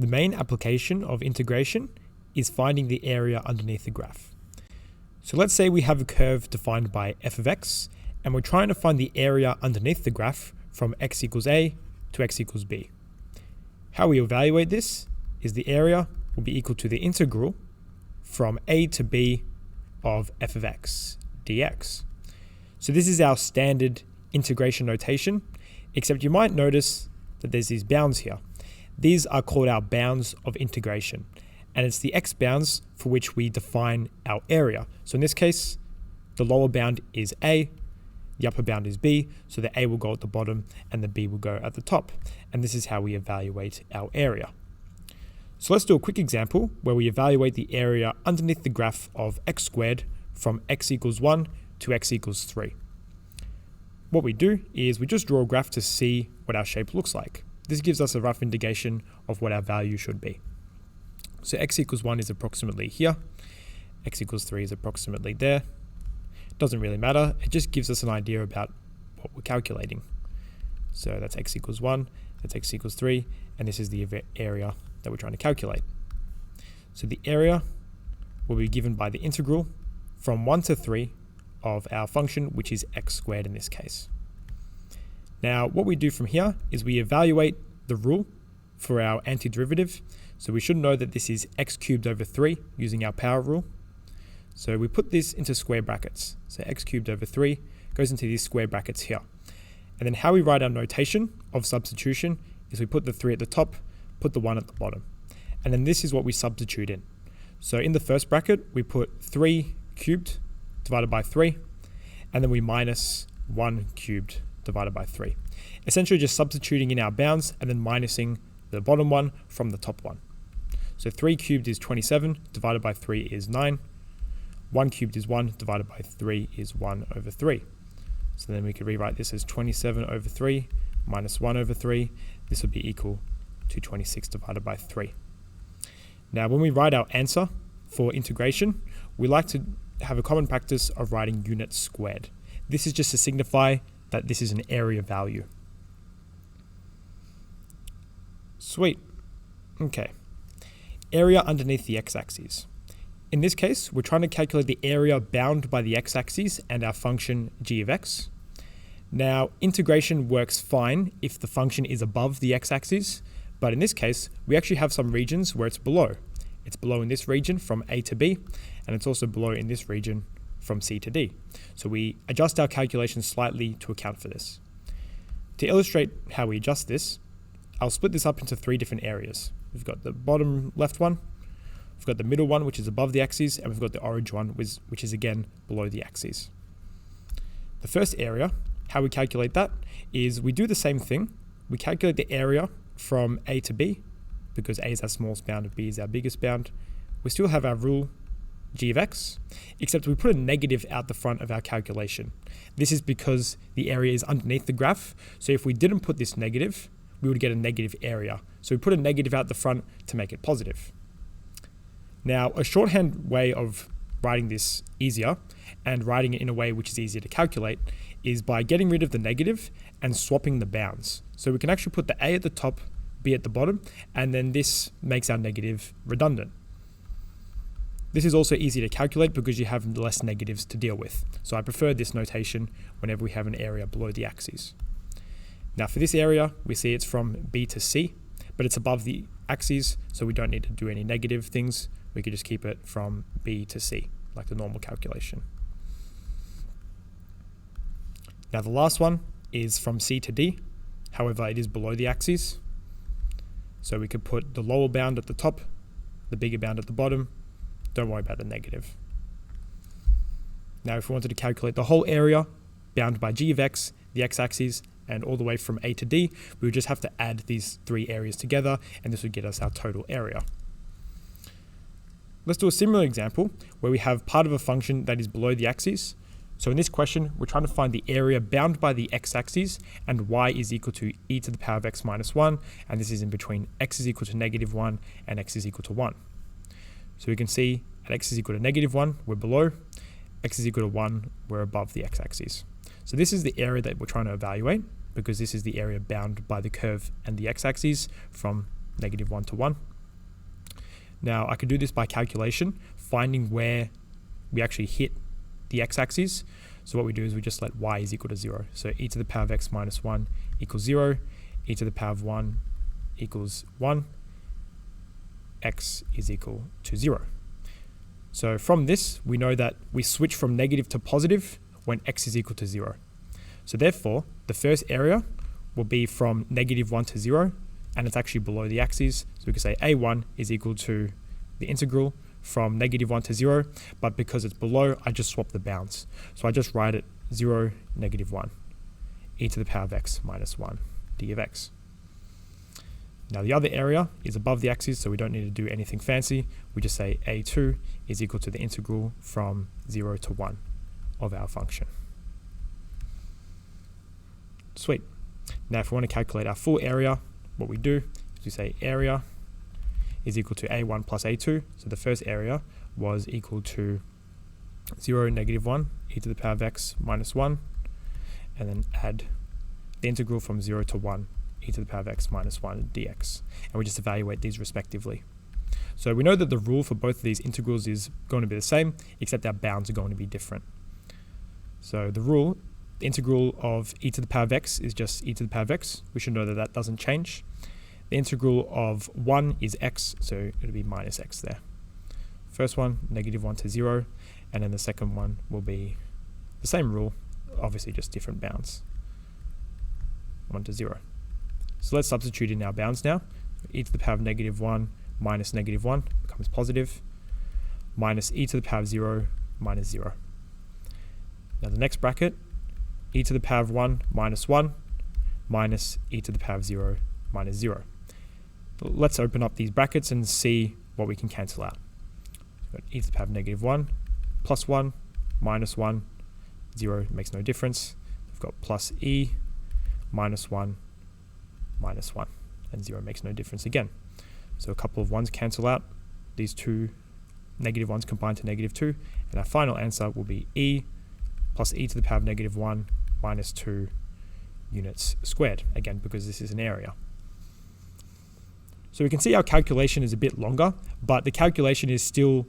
The main application of integration is finding the area underneath the graph. So let's say we have a curve defined by f of x, and we're trying to find the area underneath the graph from x equals a to x equals b. How we evaluate this is the area will be equal to the integral from a to b of f of x dx. So this is our standard integration notation, except you might notice that there's these bounds here. These are called our bounds of integration, and it's the x bounds for which we define our area. So in this case, the lower bound is a, the upper bound is b, so the a will go at the bottom and the b will go at the top. And this is how we evaluate our area. So let's do a quick example where we evaluate the area underneath the graph of x squared from x equals 1 to x equals 3. What we do is we just draw a graph to see what our shape looks like. This gives us a rough indication of what our value should be. So x equals 1 is approximately here, x equals 3 is approximately there. Doesn't really matter, it just gives us an idea about what we're calculating. So that's x equals 1, that's x equals 3, and this is the area that we're trying to calculate. So the area will be given by the integral from 1 to 3 of our function, which is x squared in this case. Now, what we do from here is we evaluate the rule for our antiderivative. So we should know that this is x cubed over 3 using our power rule. So we put this into square brackets. So x cubed over 3 goes into these square brackets here. And then how we write our notation of substitution is we put the 3 at the top, put the 1 at the bottom. And then this is what we substitute in. So in the first bracket, we put 3 cubed divided by 3, and then we minus 1 cubed divided by 3. Essentially just substituting in our bounds and then minusing the bottom one from the top one. So 3 cubed is 27, divided by 3 is 9. 1 cubed is 1, divided by 3 is 1 over 3. So then we could rewrite this as 27 over 3 minus 1 over 3. This would be equal to 26 divided by 3. Now when we write our answer for integration, we like to have a common practice of writing units squared. This is just to signify that this is an area value. Sweet. Okay. Area underneath the x-axis. In this case, we're trying to calculate the area bound by the x-axis and our function g of x. Now, integration works fine if the function is above the x-axis, but in this case, we actually have some regions where it's below. It's below in this region from a to b, and it's also below in this region from c to d. So we adjust our calculations slightly to account for this. To illustrate how we adjust this, I'll split this up into 3 different areas. We've got the bottom left one, we've got the middle one, which is above the axis, and we've got the orange one, which is again below the axis. The first area, how we calculate that, is we do the same thing. We calculate the area from a to b, because a is our smallest bound and b is our biggest bound. We still have our rule g of x, except we put a negative out the front of our calculation. This is because the area is underneath the graph, so if we didn't put this negative, we would get a negative area. So we put a negative out the front to make it positive. Now, a shorthand way of writing this easier and writing it in a way which is easier to calculate is by getting rid of the negative and swapping the bounds. So we can actually put the a at the top, b at the bottom, and then this makes our negative redundant. This is also easy to calculate because you have less negatives to deal with. So I prefer this notation whenever we have an area below the axis. Now for this area, we see it's from b to c, but it's above the axes, so we don't need to do any negative things. We could just keep it from b to c, like the normal calculation. Now the last one is from c to d, however it is below the axes. So we could put the lower bound at the top, the bigger bound at the bottom. Don't worry about the negative. Now if we wanted to calculate the whole area bound by g of x, the x-axis, and all the way from a to d, we would just have to add these 3 areas together, and this would get us our total area. Let's do a similar example where we have part of a function that is below the axis. So in this question, we're trying to find the area bound by the x-axis, and y is equal to e to the power of x minus 1, and this is in between x is equal to negative 1 and x is equal to 1. So we can see at x is equal to negative 1, we're below, x is equal to 1, we're above the x-axis. So this is the area that we're trying to evaluate, because this is the area bound by the curve and the x-axis from negative 1 to 1. Now I could do this by calculation, finding where we actually hit the x-axis. So what we do is we just let y is equal to 0. So e to the power of x minus 1 equals 0, e to the power of 1 equals 1, x is equal to 0. So from this, we know that we switch from negative to positive when x is equal to 0. So therefore, the first area will be from negative 1 to 0, and it's actually below the axis. So we can say a1 is equal to the integral from negative 1 to 0, but because it's below, I just swap the bounds. So I just write it 0, negative 1, e to the power of x minus 1 d of x. Now the other area is above the axis, so we don't need to do anything fancy. We just say a2 is equal to the integral from 0 to 1 of our function. Sweet. Now if we want to calculate our full area, what we do is we say area is equal to a1 plus a2. So the first area was equal to 0, negative 1, e to the power of x minus 1, and then add the integral from 0 to 1, e to the power of x minus 1 dx. And we just evaluate these respectively. So we know that the rule for both of these integrals is going to be the same, except our bounds are going to be different. So the rule, the integral of e to the power of x is just e to the power of x. We should know that that doesn't change. The integral of 1 is x, so it'll be minus x there. First one, negative 1 to 0, and then the second one will be the same rule, obviously just different bounds. 1 to 0. So let's substitute in our bounds now. E to the power of negative 1 minus negative 1 becomes positive, minus e to the power of 0 minus 0. Now the next bracket, e to the power of 1 minus 1 minus e to the power of 0 minus 0. Let's open up these brackets and see what we can cancel out. So e to the power of negative 1 plus 1 minus 1, 0 makes no difference. We've got plus e minus 1 minus 1, and 0 makes no difference again. So a couple of 1's cancel out. These two negative 1's combine to negative 2, and our final answer will be e plus e to the power of negative 1 minus 2 units squared, again because this is an area. So we can see our calculation is a bit longer, but the calculation is still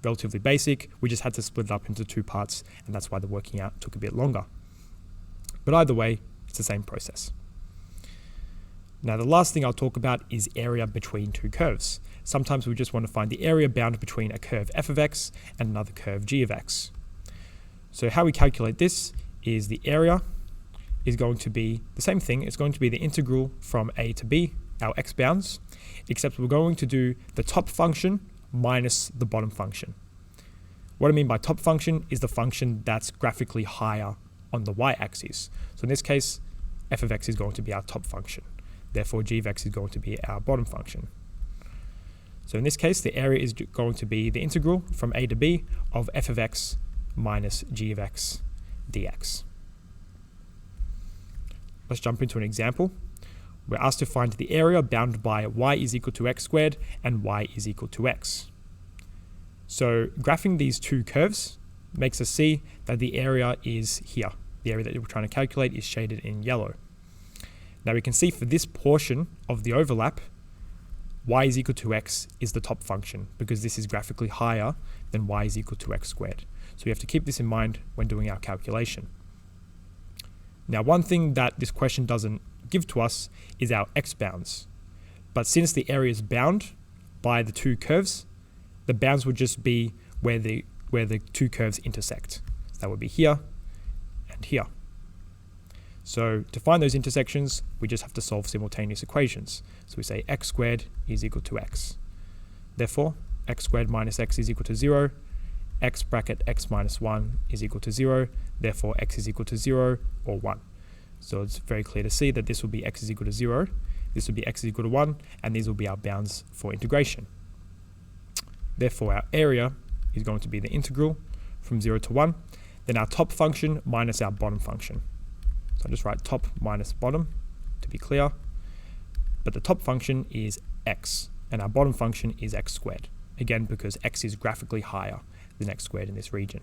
relatively basic. We just had to split it up into two parts, and that's why the working out took a bit longer. But either way, it's the same process. Now the last thing I'll talk about is area between two curves. Sometimes we just want to find the area bound between a curve f of x and another curve g of x. So how we calculate this is the area is going to be the same thing. It's going to be the integral from a to b, our x bounds, except we're going to do the top function minus the bottom function. What I mean by top function is the function that's graphically higher on the y-axis. So in this case, f of x is going to be our top function. Therefore, g of x is going to be our bottom function. So in this case, the area is going to be the integral from a to b of f of x minus g of x dx. Let's jump into an example. We're asked to find the area bounded by y is equal to x squared and y is equal to x. So graphing these two curves makes us see that the area is here. The area that we're trying to calculate is shaded in yellow. Now we can see for this portion of the overlap, y is equal to x is the top function because this is graphically higher than y is equal to x squared. So we have to keep this in mind when doing our calculation. Now one thing that this question doesn't give to us is our x bounds. But since the area is bound by the two curves, the bounds would just be where the two curves intersect. So that would be here and here. So to find those intersections, we just have to solve simultaneous equations. So we say x squared is equal to x. Therefore, x squared minus x is equal to 0. X bracket x minus 1 is equal to 0. Therefore, x is equal to 0 or 1. So it's very clear to see that this will be x is equal to 0, this will be x is equal to 1, and these will be our bounds for integration. Therefore, our area is going to be the integral from 0 to 1, then our top function minus our bottom function. So I just write top minus bottom to be clear, but the top function is x, and our bottom function is x squared, again because x is graphically higher than x squared in this region.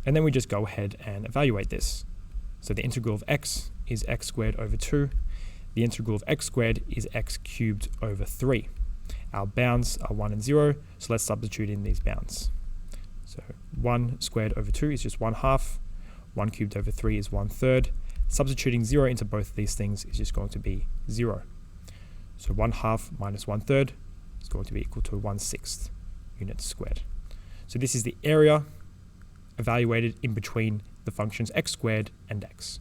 And then we just go ahead and evaluate this. So the integral of x is x squared over 2. The integral of x squared is x cubed over 3. Our bounds are 1 and 0, so let's substitute in these bounds. So 1 squared over 2 is just 1/2. 1 cubed over 3 is 1/3. Substituting 0 into both of these things is just going to be 0. So 1/2 minus 1/3 is going to be equal to 1/6 units squared. So this is the area evaluated in between the functions x squared and x.